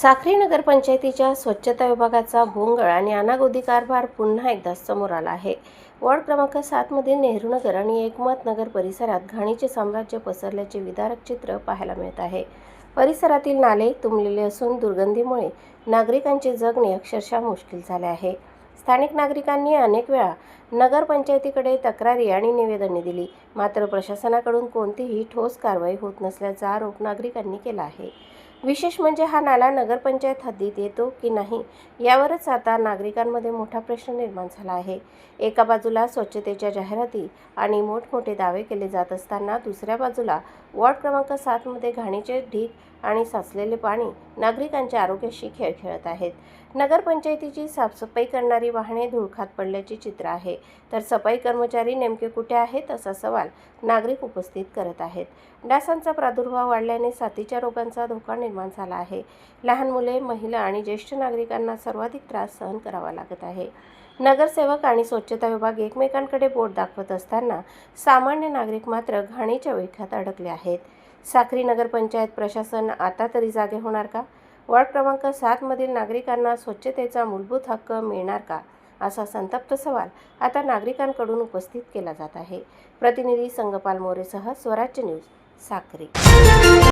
साक्री नगरपंचायतीच्या स्वच्छता विभागाचा भोंगळ आणि अनागोदी कारभार पुन्हा एकदा समोर आला आहे। वॉर्ड क्रमांक 7 मधील नेहरू नगर आणि एकमत नगर परिसरात घाणीचे साम्राज्य पसरल्याचे विदारक चित्र पाहायला मिळत आहे। परिसरातील नाले तुंबलेले असून दुर्गंधीमुळे नागरिकांचे जगणे अक्षरशः मुश्किल झाले आहे। स्थानिक नागरिकांनी अनेक वेळा नगरपंचायतीकडे तक्रारी आणि निवेदने दिली, मात्र प्रशासनाकडून कोणतीही ठोस कारवाई होत नसल्याचा आरोप नागरिकांनी केला आहे। विशेष म्हणजे हा नाला नगरपंचायत हद्दीत येतो की नाही यावरच आता नागरिकांमध्ये मोठा प्रश्न निर्माण झाला आहे। एका बाजूला स्वच्छतेच्या जाहिराती आणि मोठमोठे दावे केले जात असताना दुसऱ्या बाजूला वॉर्ड क्रमांक 7 मध्ये घाणीचे ढीग आणि साचलेले पाणी नागरिकांच्या आरोग्याशी खेळ खेळत आहेत। नगरपंचायतीची साफसफाई करणारी वाहने धुळखात पडल्याचे चित्र आहे, तर सफाई कर्मचारी नेमके कुठे आहेत असा सवाल नागरिक उपस्थित करत आहेत। डासांचा प्रादुर्भाव वाढल्याने साथीच्या रोगांचा धोका निर्माण झाला आहे। लहान मुले, महिला आणि ज्येष्ठ नागरिकांना सर्वाधिक त्रास सहन करावा लागत आहे। नगरसेवक आणि स्वच्छता विभाग एकमेकांकडे बोट दाखवत असताना सामान्य नागरिक मात्र घाणीच्या विळख्यात अडकले आहेत। साक्री नगरपंचायत प्रशासन आता तरी जागे होणार का? वॉर्ड क्रमांक 7 मधील नागरिकांना स्वच्छतेचा मूलभूत हक्क मिळणार का, असा संतप्त सवाल आता नागरिकांकडून उपस्थित केला जात आहे। प्रतिनिधी संगपाल मोरेसह स्वराज्य न्यूज, साक्री।